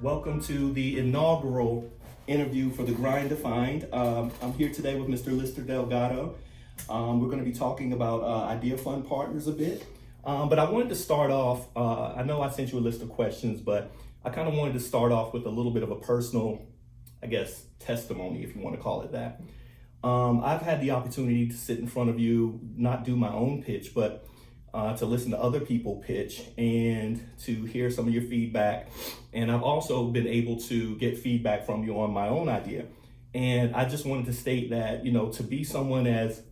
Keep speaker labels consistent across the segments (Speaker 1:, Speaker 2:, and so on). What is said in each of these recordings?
Speaker 1: Welcome to the inaugural interview for The Grind Defined. I'm here today with Mr. Delgado. We're going to be talking about Idea Fund Partners a bit. But I wanted to start off, I know I sent you a list of questions, but I kind of wanted to start off with a little bit of a personal, I guess, testimony, if you want to call it that. I've had the opportunity to sit in front of you, not do my own pitch, but to listen to other people pitch and to hear some of your feedback. And I've also been able to get feedback from you on my own idea. And I just wanted to state that, to be someone as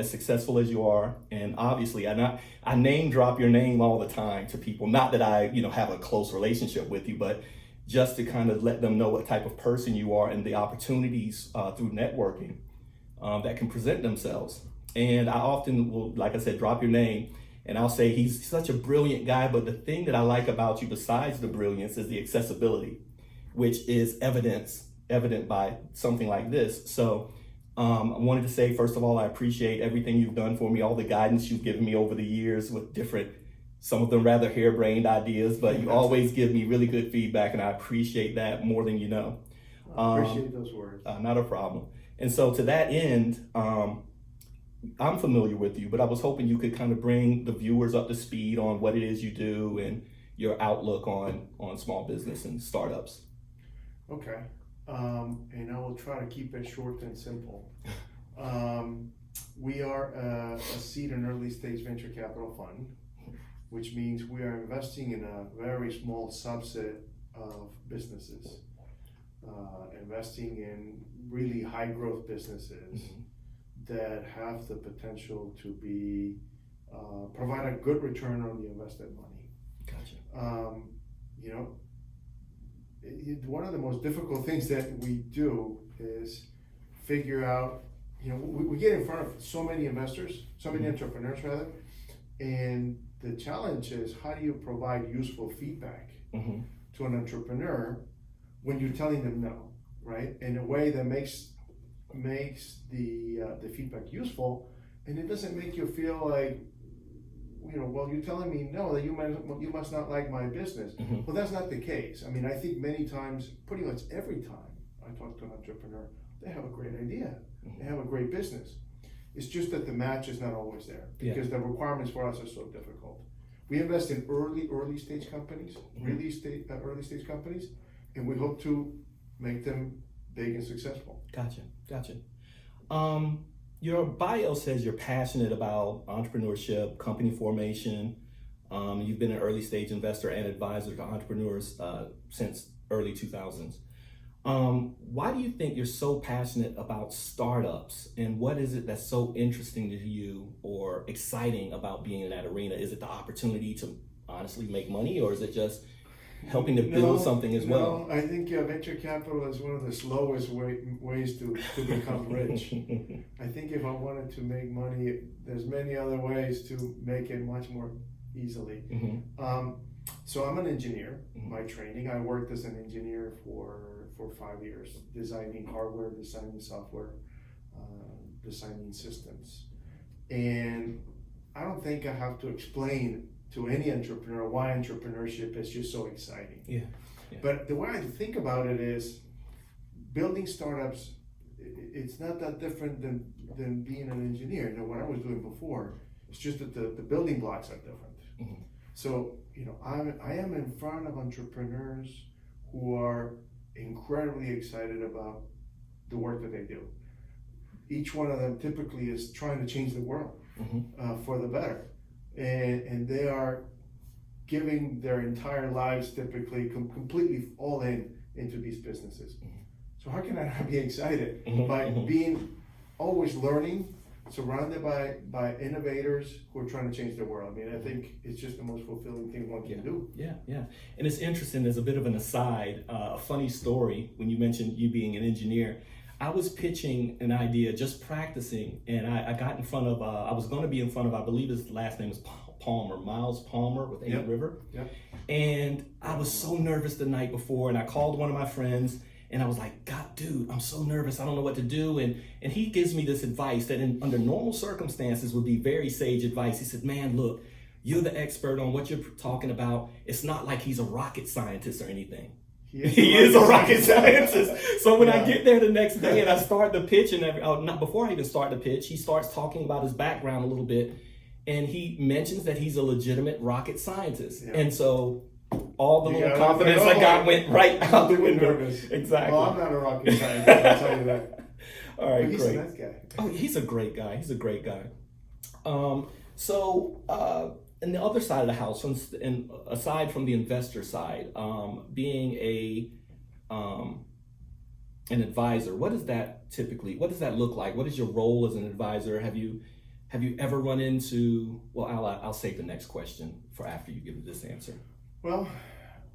Speaker 1: successful as you are, and obviously I name drop your name all the time to people, not that I, have a close relationship with you, but just to kind of let them know what type of person you are and the opportunities through networking that can present themselves. And I often will, like I said, drop your name and I'll say he's such a brilliant guy, but the thing that I like about you besides the brilliance is the accessibility, which is evident by something like this. So I wanted to say, first of all, I appreciate everything you've done for me, all the guidance you've given me over the years with different, some of them rather harebrained ideas, but you always give me really good feedback, and I appreciate that more than you know.
Speaker 2: I appreciate those words.
Speaker 1: Not a problem. And so to that end, I'm familiar with you, but I was hoping you could kind of bring the viewers up to speed on what it is you do and your outlook on small business and startups.
Speaker 2: Okay. And I will try to keep it short and simple. We are a seed and early stage venture capital fund, which means we are investing in a very small subset of businesses, investing in really high growth businesses that have the potential to be provide a good return on the invested money.
Speaker 1: Gotcha.
Speaker 2: One of the most difficult things that we do is figure out, we get in front of so many investors, so many entrepreneurs rather, and the challenge is how do you provide useful feedback to an entrepreneur when you're telling them no, right? In a way that makes the feedback useful, and it doesn't make you feel like, well, you're telling me no, that you must not like my business. Well, that's not the case. I mean, I think many times, pretty much every time I talk to an entrepreneur, they have a great idea, they have a great business. It's just that the match is not always there because the requirements for us are so difficult. We invest in early stage companies, early stage companies, and we hope to make them big and successful.
Speaker 1: Gotcha. Your bio says you're passionate about entrepreneurship, company formation. You've been an early stage investor and advisor to entrepreneurs since early 2000s. Why do you think you're so passionate about startups, and what is it that's so interesting to you or exciting about being in that arena? Is it the opportunity to honestly make money, or is it just helping to build something as well?
Speaker 2: No, I think venture capital is one of the slowest ways to become rich. I think if I wanted to make money, there's many other ways to make it much more easily. So I'm an engineer by training. I worked as an engineer for 5 years, designing hardware, designing software, designing systems. And I don't think I have to explain to any entrepreneur why entrepreneurship is just so exciting. Yeah. But the way I think about it is building startups, it's not that different than being an engineer. What I was doing before, it's just that the building blocks are different. So, I am in front of entrepreneurs who are incredibly excited about the work that they do. Each one of them typically is trying to change the world for the better. And they are giving their entire lives typically completely all into these businesses. So how can I not be excited by being always learning, surrounded by innovators who are trying to change the world? I mean, I think it's just the most fulfilling thing one can do.
Speaker 1: Yeah. And it's interesting, as a bit of an aside, a funny story when you mentioned you being an engineer. I was pitching an idea, just practicing, and I got in front of, I was going to be in front of, I believe his last name is Palmer, Miles Palmer with Eight River. And I was so nervous the night before, and I called one of my friends, and I was like, God, dude, I'm so nervous, I don't know what to do. And he gives me this advice that under normal circumstances would be very sage advice. He said, man, look, you're the expert on what you're talking about. It's not like he's a rocket scientist or anything. He is a rocket scientist. So when I
Speaker 2: Yeah.
Speaker 1: get there the next day and I start the pitch not before I even start the pitch, he starts talking about his background a little bit, and he mentions that he's a legitimate rocket scientist.
Speaker 2: Yeah.
Speaker 1: And so all the
Speaker 2: You
Speaker 1: little
Speaker 2: got-
Speaker 1: confidence I got went right out the window.
Speaker 2: Nervous.
Speaker 1: Exactly.
Speaker 2: Well, I'm not a rocket scientist, I'll tell you that.
Speaker 1: All right,
Speaker 2: But he's
Speaker 1: great.
Speaker 2: a nice guy.
Speaker 1: Oh, he's a great guy. He's a great guy. And the other side of the house, and aside from the investor side, being an advisor, what does that look like? What is your role as an advisor? Have you ever run into? Well, I'll save the next question for after you give this answer.
Speaker 2: Well,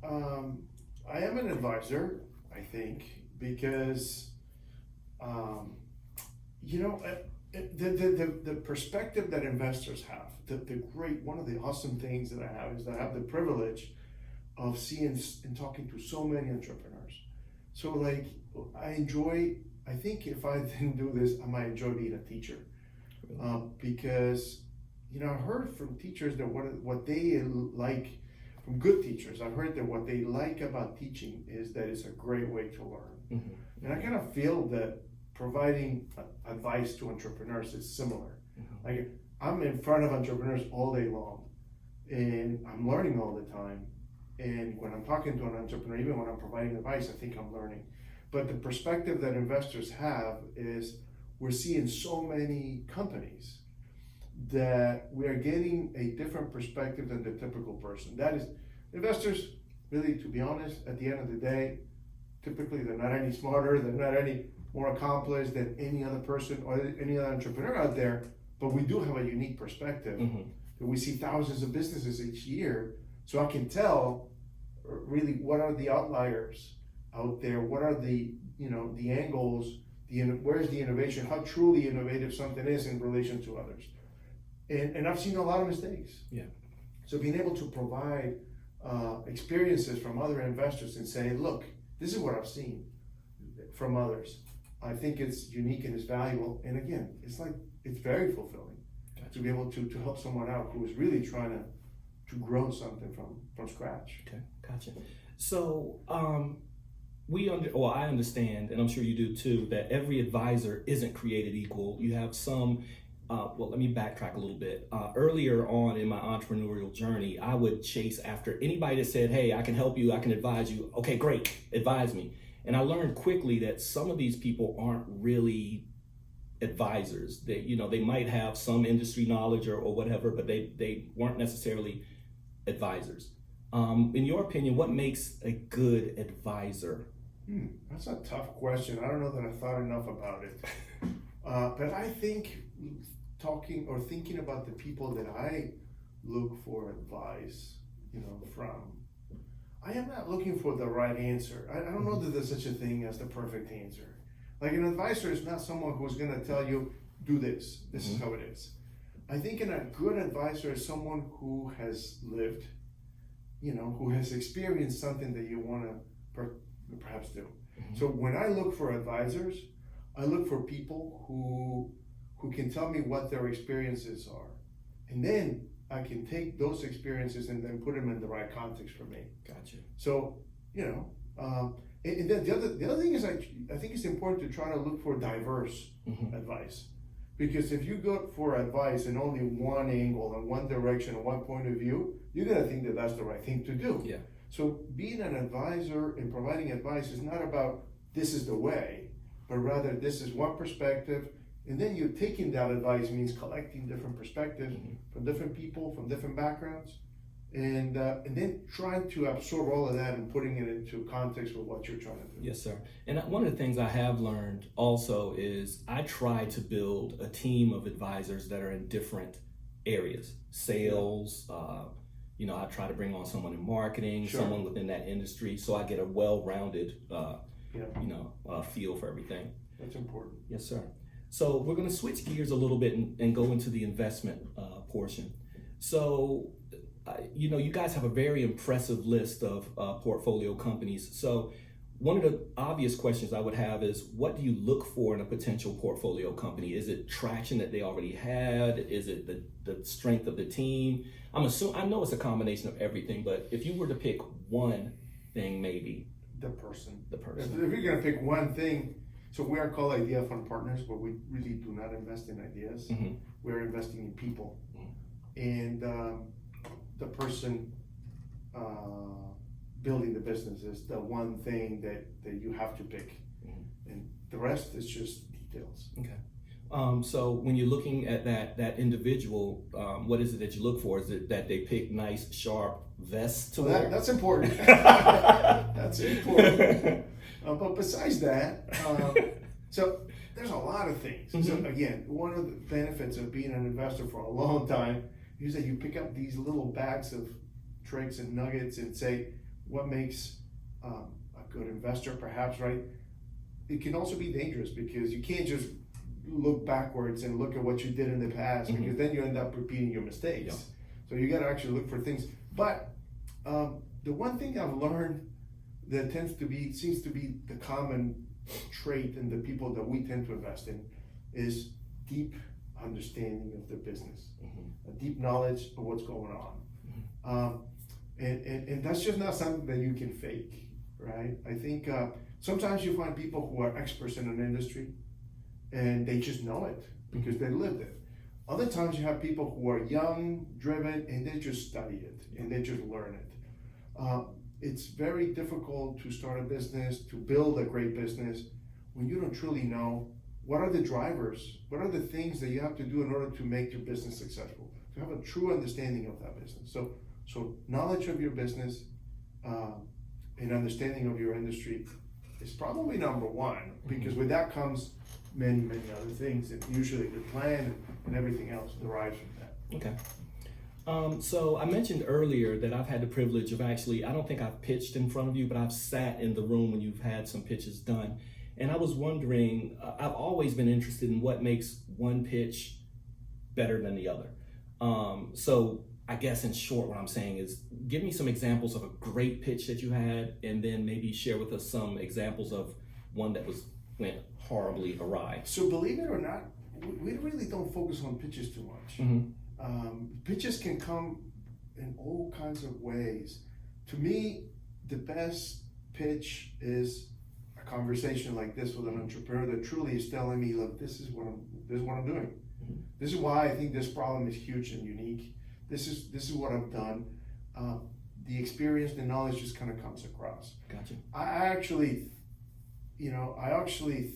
Speaker 2: I am an advisor, I think, because, the perspective that investors have, one of the awesome things that I have is that I have the privilege of seeing and talking to so many entrepreneurs. So like, I think if I didn't do this, I might enjoy being a teacher. Because, I heard from teachers that what they like, from good teachers, I've heard that what they like about teaching is that it's a great way to learn.
Speaker 1: Mm-hmm.
Speaker 2: And I kind of feel that providing advice to entrepreneurs is similar.
Speaker 1: Mm-hmm.
Speaker 2: Like, I'm in front of entrepreneurs all day long, and I'm learning all the time. And when I'm talking to an entrepreneur, even when I'm providing advice, I think I'm learning. But the perspective that investors have is we're seeing so many companies that we are getting a different perspective than the typical person. That is, investors, really, to be honest, at the end of the day, typically they're not any smarter, they're not any more accomplished than any other person or any other entrepreneur out there, but we do have a unique perspective.
Speaker 1: Mm-hmm.
Speaker 2: We see thousands of businesses each year, so I can tell really what are the outliers out there, what are the angles, where's the innovation, how truly innovative something is in relation to others. And I've seen a lot of mistakes.
Speaker 1: Yeah.
Speaker 2: So being able to provide experiences from other investors and say, look, this is what I've seen from others, I think it's unique and it's valuable. And again, it's very fulfilling. Gotcha. To be able to help someone out who is really trying to grow something from scratch.
Speaker 1: Okay, gotcha. So I understand, and I'm sure you do too, that every advisor isn't created equal. You have some. Let me backtrack a little bit. Earlier on in my entrepreneurial journey, I would chase after anybody that said, hey, I can help you, I can advise you. Okay, great, advise me. And I learned quickly that some of these people aren't really advisors. They might have some industry knowledge or whatever, but they weren't necessarily advisors. In your opinion, what makes a good advisor?
Speaker 2: That's a tough question. I don't know that I thought enough about it. But I think thinking about the people that I look for advice, from, I am not looking for the right answer. I don't know that there's such a thing as the perfect answer. Like, an advisor is not someone who's going to tell you, do this. This is how it is. I think a good advisor is someone who has lived, who has experienced something that you want to perhaps do. Mm-hmm. So when I look for advisors, I look for people who can tell me what their experiences are. And then I can take those experiences and then put them in the right context for me.
Speaker 1: Gotcha.
Speaker 2: So, and then the other thing is, I think it's important to try to look for diverse advice. Because if you go for advice in only one angle and one direction and one point of view, you're going to think that that's the right thing to do.
Speaker 1: Yeah.
Speaker 2: So being an advisor and providing advice is not about this is the way, but rather this is one perspective. And then you're taking that advice means collecting different perspectives from different people, from different backgrounds, and then trying to absorb all of that and putting it into context with what you're trying to do.
Speaker 1: Yes, sir. And one of the things I have learned also is I try to build a team of advisors that are in different areas. Sales, I try to bring on someone in marketing, someone within that industry, so I get a well-rounded, feel for everything.
Speaker 2: That's important.
Speaker 1: Yes, sir. So we're going to switch gears a little bit and go into the investment portion. So, you guys have a very impressive list of portfolio companies. So one of the obvious questions I would have is, what do you look for in a potential portfolio company? Is it traction that they already had? Is it the strength of the team? I know it's a combination of everything, but if you were to pick one thing maybe,
Speaker 2: the person.
Speaker 1: The
Speaker 2: If
Speaker 1: person.
Speaker 2: you're gonna pick one thing, so we are called Idea Fund Partners, but we really do not invest in ideas.
Speaker 1: Mhm.
Speaker 2: We're investing in people.
Speaker 1: Mhm.
Speaker 2: And the person building the business is the one thing that you have to pick.
Speaker 1: Mhm.
Speaker 2: And the rest is just details.
Speaker 1: Okay. So when you're looking at that individual, what is it that you look for? Is it that they pick nice, sharp vests to
Speaker 2: So
Speaker 1: wear?
Speaker 2: that's important. That's important. But besides that, so there's a lot of things. So again, one of the benefits of being an investor for a long time is that you pick up these little bags of tricks and nuggets and say what makes a good investor, perhaps, right? It can also be dangerous because you can't just look backwards and look at what you did in the past, because then you end up repeating your mistakes.
Speaker 1: Yeah.
Speaker 2: So you got to actually look for things. But the one thing I've learned that seems to be the common trait in the people that we tend to invest in is deep understanding of the business, a deep knowledge of what's going on. And that's just not something that you can fake, right? I think sometimes you find people who are experts in an industry and they just know it because they lived it. Other times you have people who are young, driven, and they just study it and they just learn it. It's very difficult to start a business, to build a great business, when you don't truly know what are the drivers, what are the things that you have to do in order to make your business successful, to have a true understanding of that business. So knowledge of your business and understanding of your industry is probably number one, because with that comes many other things, and usually the plan and everything else derives from that.
Speaker 1: Okay. So I mentioned earlier that I've had the privilege of actually, I don't think I've pitched in front of you, but I've sat in the room when you've had some pitches done. And I was wondering, I've always been interested in what makes one pitch better than the other. So I guess in short, what I'm saying is, give me some examples of a great pitch that you had, and then maybe share with us some examples of one that went horribly awry.
Speaker 2: So believe it or not, we really don't focus on pitches too much. Pitches can come in all kinds of ways. To me, the best pitch is a conversation like this with an entrepreneur that truly is telling me, look, this is what I'm doing. This is why I think this problem is huge and unique. This is what I've done. The experience, the knowledge just kind of comes across.
Speaker 1: Gotcha.
Speaker 2: I actually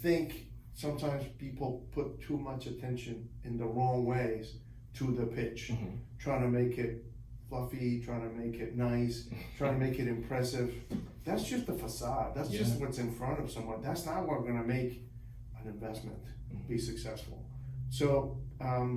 Speaker 2: think sometimes people put too much attention in the wrong ways to the pitch, trying to make it fluffy, trying to make it nice, trying to make it impressive. That's just the facade. That's just what's in front of someone. That's not what's going to make an investment be successful. So, I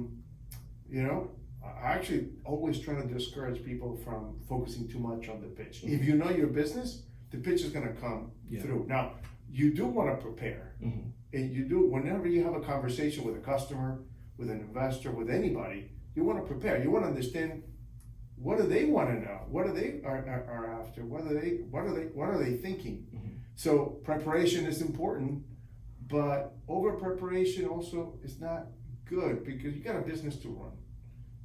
Speaker 2: actually always try to discourage people from focusing too much on the pitch. If you know your business, the pitch is going to come through. Now, you do want to prepare. And you do, whenever you have a conversation with a customer, with an investor, with anybody, you want to prepare. You want to understand, what do they want to know? What are they are after? What are they thinking? So preparation is important, but over preparation also is not good, because you got a business to run.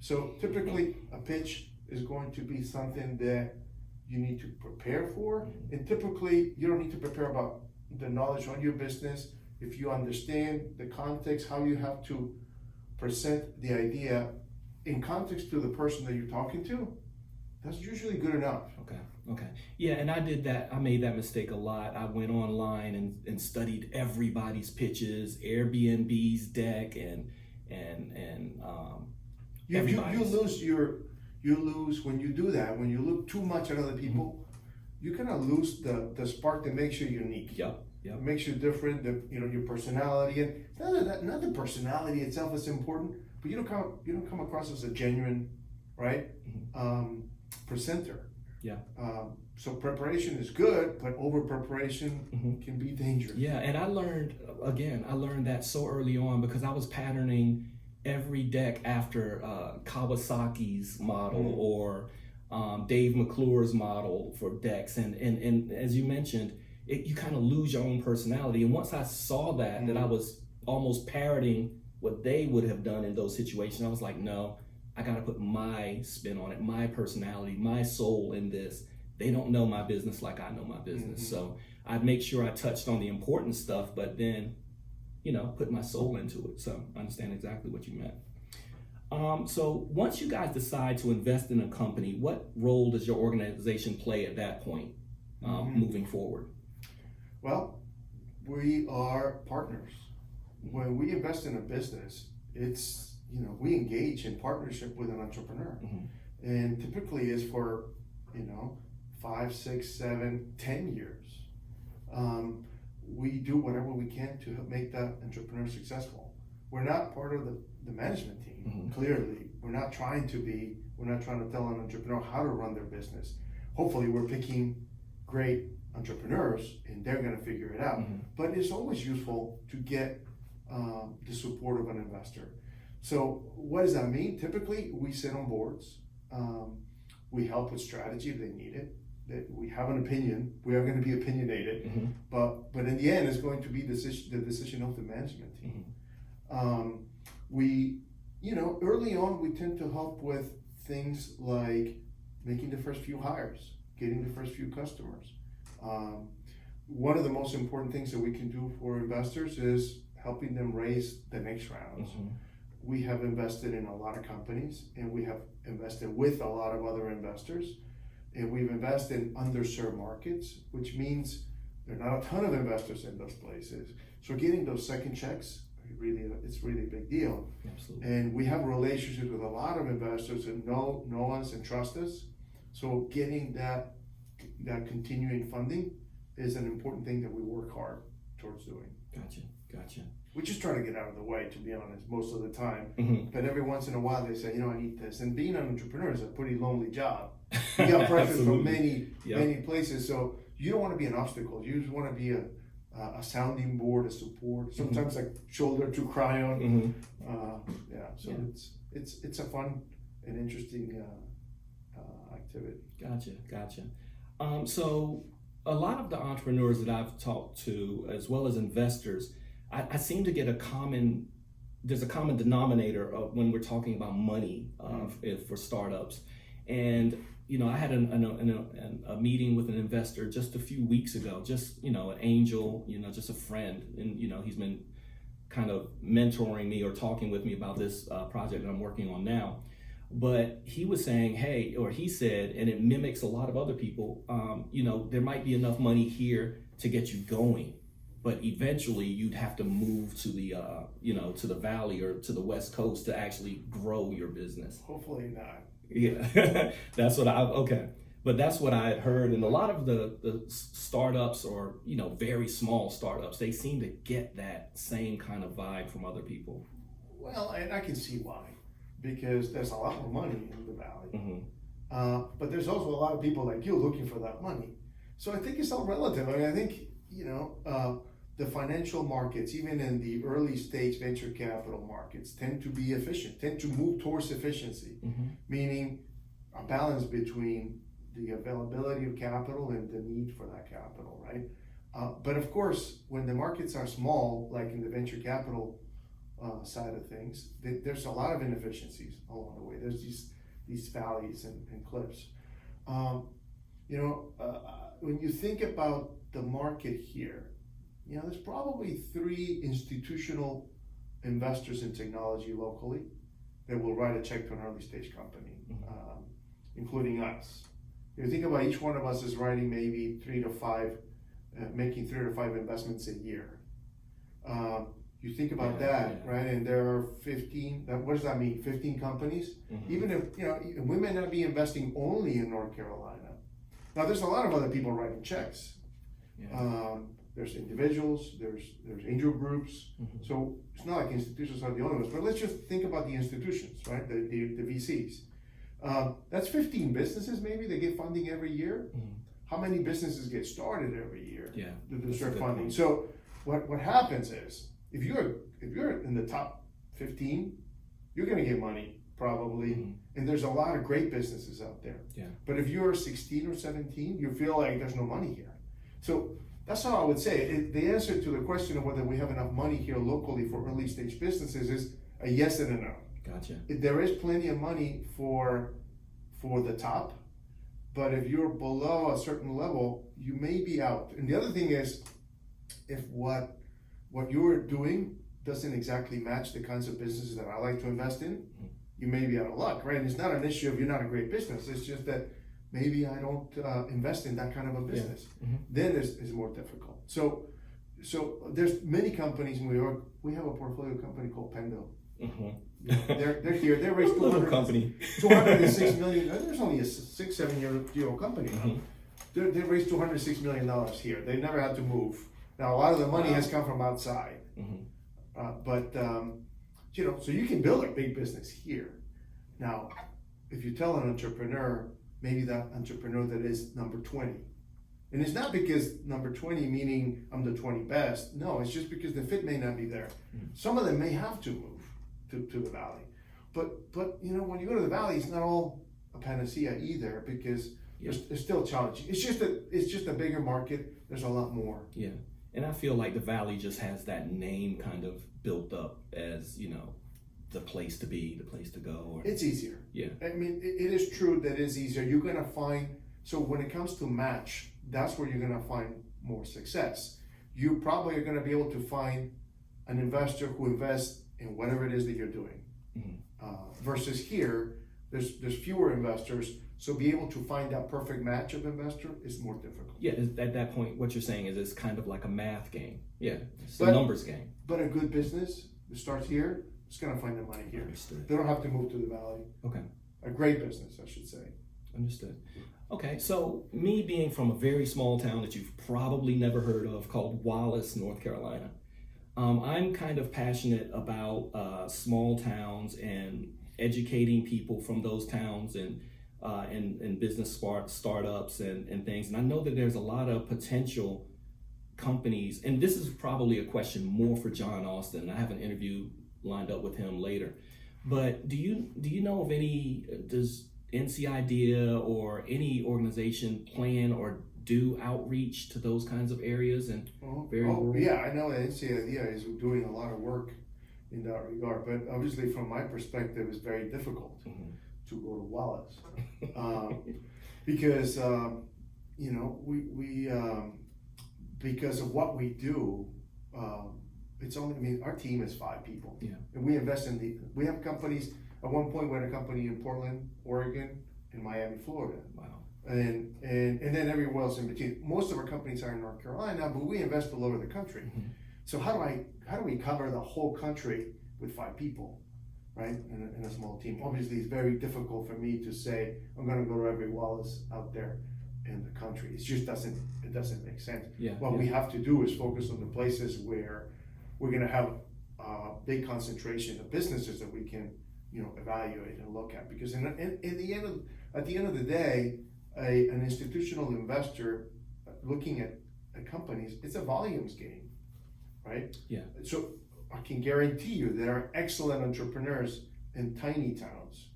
Speaker 2: So typically a pitch is going to be something that you need to prepare for, and typically you don't need to prepare about the knowledge on your business. If you understand the context, how you have to present the idea in context to the person that you're talking to, that's usually good enough.
Speaker 1: Okay. Yeah, and I did that. I made that mistake a lot. I went online and studied everybody's pitches, Airbnb's deck, and
Speaker 2: you lose when you do that. When you look too much at other people, you kind of lose the spark that makes you unique.
Speaker 1: Yep.
Speaker 2: It makes you different. Your personality, and not the personality itself is important, but you don't come across as a genuine, right, presenter.
Speaker 1: Yeah.
Speaker 2: So preparation is good, but over preparation can be dangerous.
Speaker 1: Yeah, and I learned that so early on, because I was patterning every deck after Kawasaki's model or Dave McClure's model for decks, and as you mentioned, you kind of lose your own personality. And once I saw that I was almost parroting what they would have done in those situations, I was like, no, I got to put my spin on it, my personality, my soul in this. They don't know my business like I know my business. So I'd make sure I touched on the important stuff, but then, put my soul into it. So I understand exactly what you meant. So once you guys decide to invest in a company, what role does your organization play at that point, moving forward?
Speaker 2: Well, we are partners. When we invest in a business, it's, we engage in partnership with an entrepreneur. And typically is for, 5, 6, 7, 10 years. We do whatever we can to help make that entrepreneur successful. We're not part of the management team, clearly. We're not trying to tell an entrepreneur how to run their business. Hopefully we're picking great entrepreneurs and they're gonna figure it out. But it's always useful to get the support of an investor. So what does that mean? Typically, we sit on boards. We help with strategy if they need it. That we have an opinion. We are going to be opinionated, but in the end, it's going to be the decision of the management team. We, early on, we tend to help with things like making the first few hires, getting the first few customers. One of the most important things that we can do for investors is helping them raise the next rounds. We have invested in a lot of companies, and we have invested with a lot of other investors, and we've invested in underserved markets, which means there are not a ton of investors in those places. So getting those second checks, it's really a big deal.
Speaker 1: Absolutely.
Speaker 2: And we have relationships with a lot of investors that know us and trust us. So getting that continuing funding is an important thing that we work hard towards doing.
Speaker 1: Gotcha.
Speaker 2: We just try to get out of the way, to be honest, most of the time. But every once in a while they say, I need this. And being an entrepreneur is a pretty lonely job. You got pressure from many places. So you don't want to be an obstacle. You just want to be a sounding board, a support, sometimes a shoulder to cry on. It's a fun and interesting activity.
Speaker 1: Gotcha. So a lot of the entrepreneurs that I've talked to, as well as investors, I seem to get there's a common denominator of when we're talking about money for startups. And, I had a meeting with an investor just a few weeks ago, just, an angel, just a friend. And, he's been kind of mentoring me or talking with me about this project that I'm working on now. But he was saying, he said, and it mimics a lot of other people, there might be enough money here to get you going, but eventually you'd have to move to the, to the valley or to the West Coast to actually grow your business.
Speaker 2: Hopefully not.
Speaker 1: Yeah, that's what but that's what I had heard. And a lot of the startups or, very small startups, they seem to get that same kind of vibe from other people.
Speaker 2: Well, and I can see why. Because there's a lot more money in the valley. But there's also a lot of people like you looking for that money. So I think it's all relative. I mean, I think, the financial markets, even in the early stage venture capital markets, tend to be efficient, tend to move towards efficiency, meaning a balance between the availability of capital and the need for that capital, right? But of course, when the markets are small, like in the venture capital side of things, there's a lot of inefficiencies along the way. There's these valleys and cliffs. When you think about the market here, there's probably 3 institutional investors in technology locally that will write a check to an early stage company, including us. You think about each one of us is writing maybe 3 to 5, making 3 to 5 investments a year. You think about that, right? And there are 15, what does that mean? 15 companies? Even if, we may not be investing only in North Carolina. Now, there's a lot of other people writing checks. There's individuals, there's angel groups. So it's not like institutions are the only ones, but let's just think about the institutions, right? The VCs. That's 15 businesses maybe that get funding every year. How many businesses get started every year? To deserve funding. Point. So what happens is, if you're in the top 15, you're going to get money probably, and there's a lot of great businesses out there. But if you're 16 or 17, you feel like there's no money here. So that's how I would say it. The answer to the question of whether we have enough money here locally for early stage businesses is a yes and a no.
Speaker 1: Gotcha.
Speaker 2: There is plenty of money for the top. But if you're below a certain level, you may be out. And the other thing is, if what you're doing doesn't exactly match the kinds of businesses that I like to invest in, you may be out of luck, right? And it's not an issue of you're not a great business. It's just that maybe I don't invest in that kind of a business.
Speaker 1: Yeah. Mm-hmm.
Speaker 2: Then it's more difficult. So there's many companies in New York. We have a portfolio company called Pendo.
Speaker 1: Mm-hmm.
Speaker 2: They're here. They raised
Speaker 1: little company.
Speaker 2: 206 million. There's only a 6-7 year company.
Speaker 1: Mm-hmm.
Speaker 2: They raised $206 million here. They never had to move. Now a lot of the money
Speaker 1: Wow.
Speaker 2: has come from outside,
Speaker 1: Mm-hmm.
Speaker 2: so you can build a big business here. Now, if you tell an entrepreneur, maybe that entrepreneur that is number 20, and it's not because number 20 meaning I'm the 20 best. No, it's just because the fit may not be there.
Speaker 1: Mm-hmm.
Speaker 2: Some of them may have to move to the valley, but when you go to the valley, it's not all a panacea either, because it's still challenging. It's just a bigger market. There's a lot more.
Speaker 1: Yeah. And I feel like the Valley just has that name kind of built up as, the place to be, the place to go.
Speaker 2: It's easier.
Speaker 1: Yeah.
Speaker 2: I mean, it is true that it's easier. You're going to find, so when it comes to match, that's where you're going to find more success. You probably are going to be able to find an investor who invests in whatever it is that you're doing.
Speaker 1: Mm-hmm.
Speaker 2: Versus here, there's fewer investors. So be able to find that perfect match of investor is more difficult.
Speaker 1: Yeah, at that point, what you're saying is it's kind of like a math game. Yeah, it's a numbers game.
Speaker 2: But a good business that starts here, it's going to find the money here.
Speaker 1: Understood.
Speaker 2: They don't have to move to the valley.
Speaker 1: Okay.
Speaker 2: A great business, I should say.
Speaker 1: Understood. Okay, so me being from a very small town that you've probably never heard of called Wallace, North Carolina, I'm kind of passionate about small towns and educating people from those towns and business startups and things. And I know that there's a lot of potential companies, and this is probably a question more for John Austin. I have an interview lined up with him later. But do you know of does NCIDEA or any organization plan or do outreach to those kinds of areas and rural?
Speaker 2: Yeah, I know that NCIDEA is doing a lot of work in that regard, but obviously from my perspective, it's very difficult. Mm-hmm. To go to Wallace, because we because of what we do, it's only. I mean, our team is 5 people, and we invest we have companies. At one point, we had a company in Portland, Oregon, and Miami, Florida. Wow. And then everywhere else in between. Most of our companies are in North Carolina, but we invest all over the country. Mm-hmm. So how do we cover the whole country with 5 people? Right, in a small team. Obviously, it's very difficult for me to say I'm going to go to every Wallace out there in the country. It just doesn't make sense. What we have to do is focus on the places where we're going to have a big concentration of businesses that we can, evaluate and look at. Because at the end of the day, an institutional investor looking at companies, it's a volumes game, right?
Speaker 1: Yeah.
Speaker 2: So I can guarantee you there are excellent entrepreneurs in tiny towns,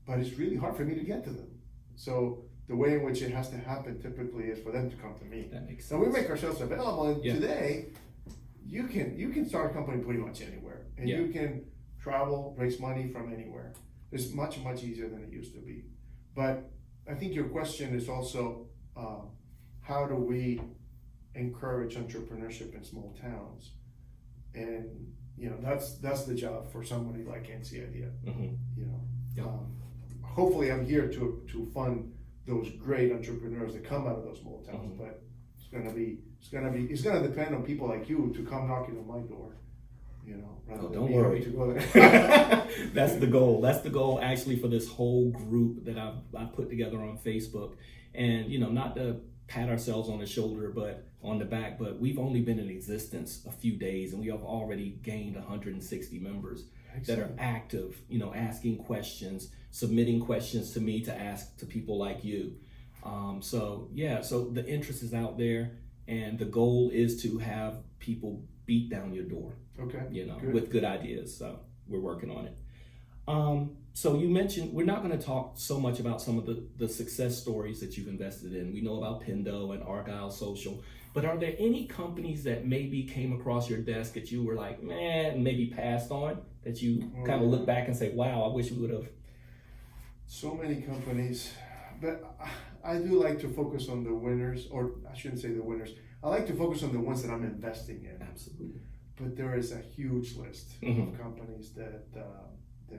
Speaker 2: but it's really hard for me to get to them. So the way in which it has to happen typically is for them to come to me.
Speaker 1: That makes sense.
Speaker 2: And we make ourselves available, and today you can start a company pretty much anywhere, and you can travel, raise money from anywhere. It's much easier than it used to be. But I think your question is also how do we encourage entrepreneurship in small towns? And that's the job for somebody like NCIDEA. Mm-hmm. Hopefully I'm here to fund those great entrepreneurs that come out of those small towns. Mm-hmm. But it's gonna depend on people like you to come knocking on my door.
Speaker 1: Don't worry. To go there. That's the goal. That's the goal actually for this whole group that I've put together on Facebook. And not to pat ourselves on the shoulder, but on the back, but we've only been in existence a few days and we have already gained 160 members. Excellent. That are active, asking questions, submitting questions to me to ask to people like you. So the interest is out there, and the goal is to have people beat down your door.
Speaker 2: Okay.
Speaker 1: Good. With good ideas. So we're working on it. So you mentioned, we're not going to talk so much about some of the success stories that you've invested in. We know about Pendo and Argyle Social, but are there any companies that maybe came across your desk that you were like, man, maybe passed on, that you kind of look back and say, wow, I wish we would have?
Speaker 2: So many companies, but I do like to focus on the winners, or I shouldn't say the winners. I like to focus on the ones that I'm investing in.
Speaker 1: Absolutely.
Speaker 2: But there is a huge list
Speaker 1: Mhm.
Speaker 2: of companies that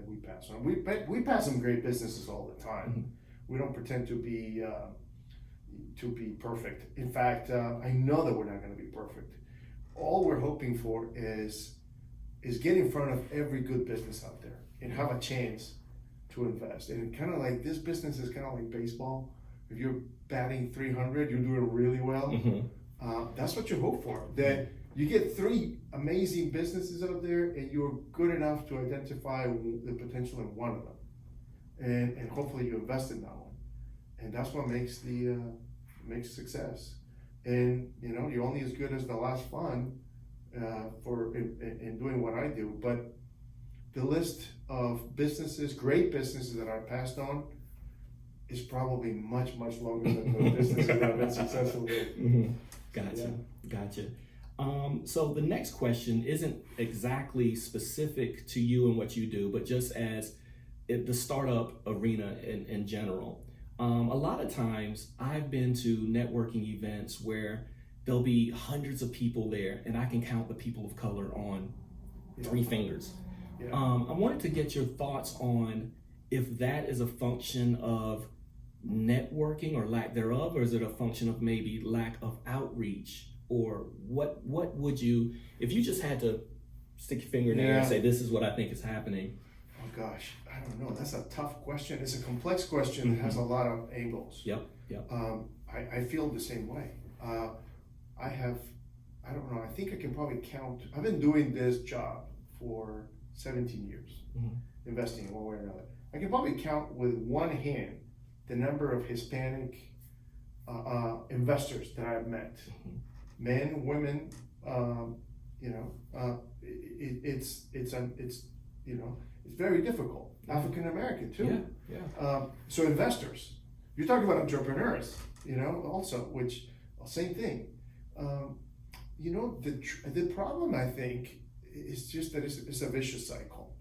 Speaker 2: we pass on. We pass some great businesses all the time.
Speaker 1: Mhm.
Speaker 2: We don't pretend to be perfect. In fact, I know that we're not going to be perfect. All we're hoping for is get in front of every good business out there and have a chance to invest. And kind of like this business is kind of like baseball. If you're batting 300, you're doing really well.
Speaker 1: Mhm.
Speaker 2: That's what you hope for. That you get 3 amazing businesses out there, and you're good enough to identify the potential in one of them, and hopefully you invest in that one. And that's what makes makes success. And you're only as good as the last fund for in doing what I do. But the list of businesses, great businesses that I passed on, is probably much longer than the businesses that I've been successful with.
Speaker 1: Mhm. Gotcha. So the next question isn't exactly specific to you and what you do, but just as the startup arena in general. A lot of times I've been to networking events where there'll be hundreds of people there, and I can count the people of color on 3 fingers.
Speaker 2: Yeah.
Speaker 1: I wanted to get your thoughts on if that is a function of networking or lack thereof, or is it a function of maybe lack of outreach, or what would you, if you just had to stick your finger in the air and say, this is what I think is happening?
Speaker 2: Oh gosh, I don't know. That's a tough question. It's a complex question that has a lot of angles.
Speaker 1: Yep.
Speaker 2: I feel the same way. I don't know, I think I can probably count. I've been doing this job for 17 years, investing in one way or another. I can probably count with one hand the number of Hispanic investors that I've met, men, women. It's very difficult. African American too.
Speaker 1: Yeah.
Speaker 2: So investors, you're talking about entrepreneurs, also, which same thing. The problem, I think, is just that it's a vicious cycle.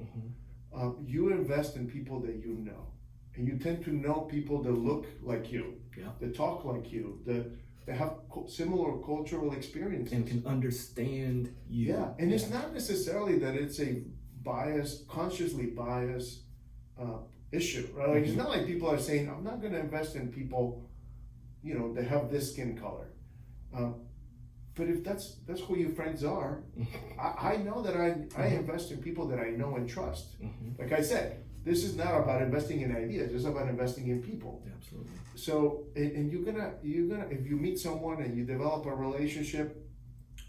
Speaker 2: You invest in people that you know, and you tend to know people that look like you, that talk like you, that have similar cultural experiences,
Speaker 1: and can understand you.
Speaker 2: Yeah, and it's not necessarily that it's a consciously biased issue, right? Like, it's not like people are saying, I'm not going to invest in people, that have this skin color. But if that's who your friends are, I know that I invest in people that I know and trust. Like I said, this is not about investing in ideas; it's about investing in people.
Speaker 1: Absolutely.
Speaker 2: So, and you're gonna if you meet someone and you develop a relationship,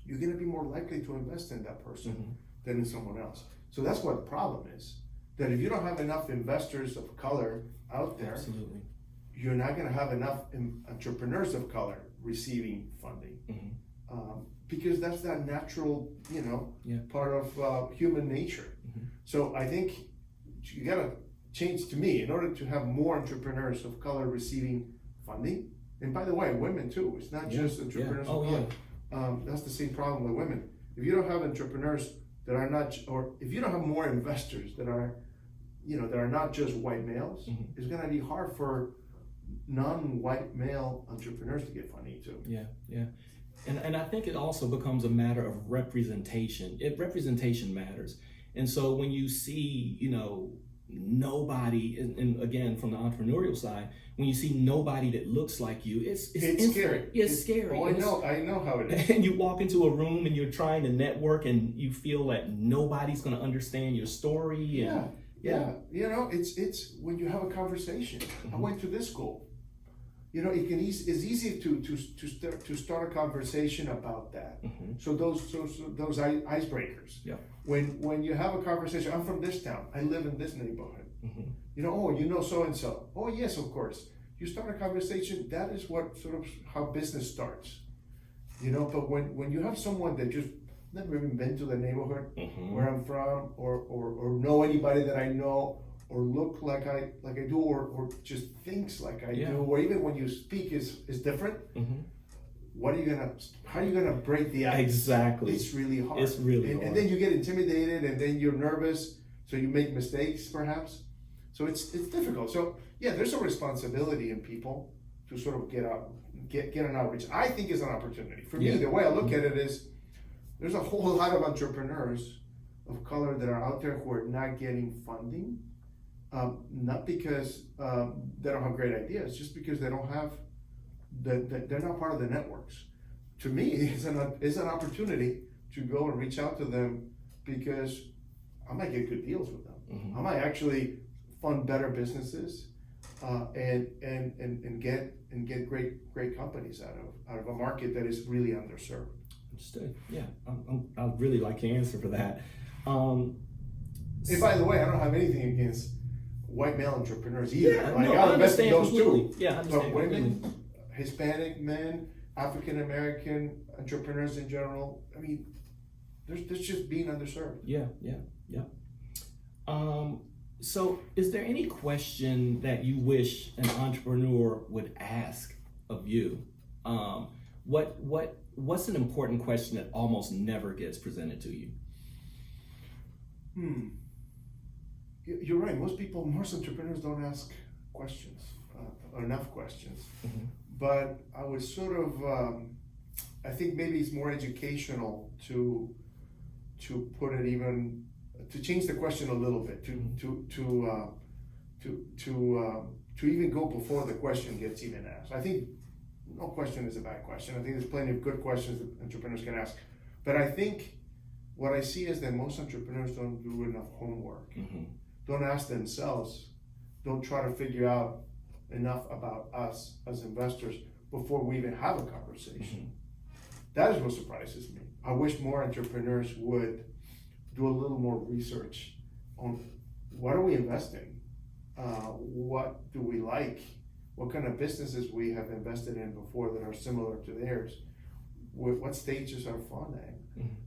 Speaker 2: you're gonna be more likely to invest in that person than in someone else. So that's what the problem is. That if you don't have enough investors of color out there,
Speaker 1: Absolutely.
Speaker 2: you're not gonna have enough entrepreneurs of color receiving funding. Because that's that natural, part of human nature. So I think you gotta change, to me, in order to have more entrepreneurs of color receiving funding. And by the way, women too. It's not just entrepreneurs of color. That's the same problem with women. If you don't have entrepreneurs that are not, or if you don't have more investors that are, that are not just white males, it's gonna be hard for non-white male entrepreneurs to get funding too.
Speaker 1: Yeah. And I think it also becomes a matter of representation. Representation matters. And so when you see, nobody, and again, from the entrepreneurial side, when you see nobody that looks like you, it's
Speaker 2: scary.
Speaker 1: It's scary.
Speaker 2: Oh, I know how it is.
Speaker 1: And you walk into a room and you're trying to network and you feel that nobody's going to understand your story.
Speaker 2: Yeah. It's when you have a conversation. I went to this school. It's easy to start a conversation about that. So those icebreakers.
Speaker 1: Yeah.
Speaker 2: When you have a conversation, I'm from this town. I live in this neighborhood. So and so. Oh yes, of course. You start a conversation. That is what sort of how business starts. But when you have someone that just never even been to the neighborhood where I'm from, or know anybody that I know, or look like I do, or just thinks like I do, or even when you speak is different. How are you gonna break the ice?
Speaker 1: Exactly.
Speaker 2: It's really hard.
Speaker 1: It's really hard.
Speaker 2: And then you get intimidated, and then you're nervous, so you make mistakes perhaps. So it's difficult. So yeah, there's a responsibility in people sort of get an outreach. I think is an opportunity. For
Speaker 1: Yeah.
Speaker 2: me, the way I look at it is there's a whole lot of entrepreneurs of color that are out there who are not getting funding, not because they don't have great ideas, just because they don't have, they're not part of the networks. To me, it's an opportunity to go and reach out to them because I might get good deals with them.
Speaker 1: Mhm.
Speaker 2: I might actually fund better businesses and get great companies out of a market that is really underserved.
Speaker 1: Understood. Yeah, I really like your answer for that.
Speaker 2: And by the way, I don't have anything against white male entrepreneurs either.
Speaker 1: Yeah,
Speaker 2: Like,
Speaker 1: no,
Speaker 2: I'll
Speaker 1: I
Speaker 2: invest in
Speaker 1: understand
Speaker 2: those
Speaker 1: completely.
Speaker 2: too.
Speaker 1: Yeah, I understand
Speaker 2: But women,
Speaker 1: completely.
Speaker 2: Hispanic men, African American entrepreneurs in general, I mean, there's just being underserved.
Speaker 1: Yeah. So is there any question that you wish an entrepreneur would ask of you? What's an important question that almost never gets presented to you?
Speaker 2: You're right. Most entrepreneurs don't ask questions, enough questions.
Speaker 1: Mhm.
Speaker 2: But I would sort of, I think maybe it's more educational to put it even, to change the question a little bit, to even go before the question gets even asked. I think no question is a bad question. I think there's plenty of good questions that entrepreneurs can ask. But I think what I see is that most entrepreneurs don't do enough homework.
Speaker 1: Mm-hmm.
Speaker 2: Don't ask themselves, don't try to figure out enough about us as investors before we even have a conversation. That is what surprises me. I wish more entrepreneurs would do a little more research on what are we investing? What do we like? What kind of businesses we have invested in before that are similar to theirs? What stages are fun at?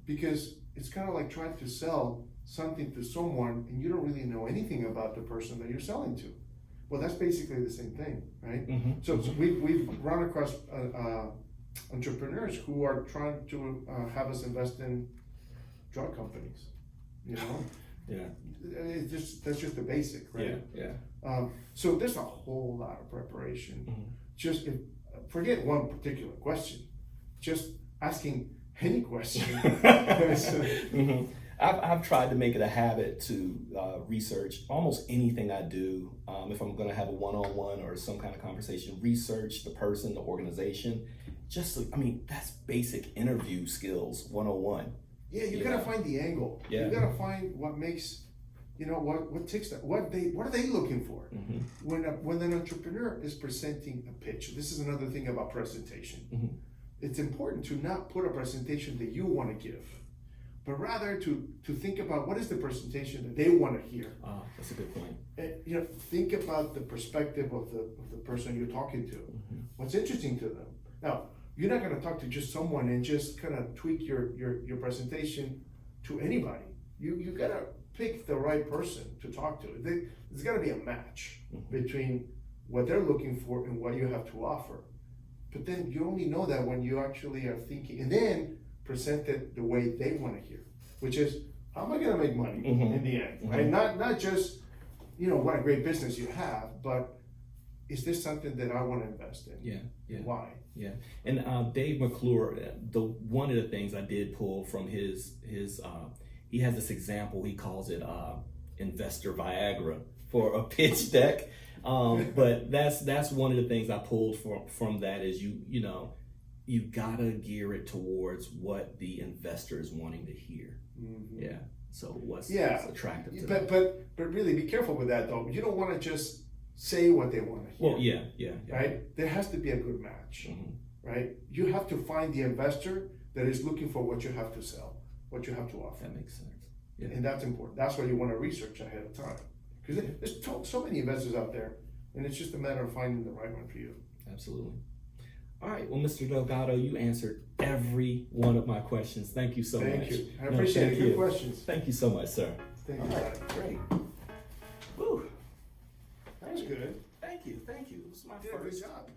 Speaker 2: Because it's kind of like trying to sell something to someone and you don't really know anything about the person that you're selling to. Well, that's basically the same thing, right? So we've run across entrepreneurs who are trying to have us invest in drug companies, you know? That's just the basic, right? So there's a whole lot of preparation. Just forget one particular question, just asking any question.
Speaker 1: I've tried to make it a habit to research almost anything I do. If I'm going to have a one-on-one or some kind of conversation, research the person, the organization. That's basic interview skills 101.
Speaker 2: Yeah, you gotta find the angle.
Speaker 1: Yeah.
Speaker 2: You gotta find what makes, what takes that. What are they looking for? When an entrepreneur is presenting a pitch, this is another thing about presentation. It's important to not put a presentation that you want to give, but rather to think about what is the presentation that they want to hear.
Speaker 1: That's a good point.
Speaker 2: Think about the perspective of the person you're talking to. What's interesting to them. Now, you're not going to talk to just someone and just kind of tweak your presentation to anybody. You got to pick the right person to talk to. There's got to be a match between what they're looking for and what you have to offer. But then you only know that when you actually are thinking, and then present it the way they want to hear, which is, how am I going to make money in the end? Right? Not just, what a great business you have, but is this something that I want to invest in?
Speaker 1: Yeah.
Speaker 2: Why?
Speaker 1: Yeah. And Dave McClure, one of the things I did pull from his he has this example, he calls it investor Viagra for a pitch deck. But that's one of the things I pulled from that is you gotta gear it towards what the investor is wanting to hear. Yeah. So what's attractive to them.
Speaker 2: But really be careful with that though. You don't want to just say what they want to hear.
Speaker 1: Well, yeah.
Speaker 2: Right? There has to be a good match. Right? You have to find the investor that is looking for what you have to sell, what you have to offer.
Speaker 1: That makes sense. Yeah.
Speaker 2: And that's important. That's why you want to research ahead of time. Because there's so many investors out there, and it's just a matter of finding the right one for you.
Speaker 1: Absolutely. All right. Well, Mr. Delgado, you answered every one of my questions. Thank you so much.
Speaker 2: Thank you. I appreciate it. Good questions.
Speaker 1: Thank you so much, sir.
Speaker 2: Thank
Speaker 1: All
Speaker 2: you.
Speaker 1: right. Great. Woo.
Speaker 2: That was good.
Speaker 1: Thank you. It was my
Speaker 2: You did a good
Speaker 1: first
Speaker 2: job.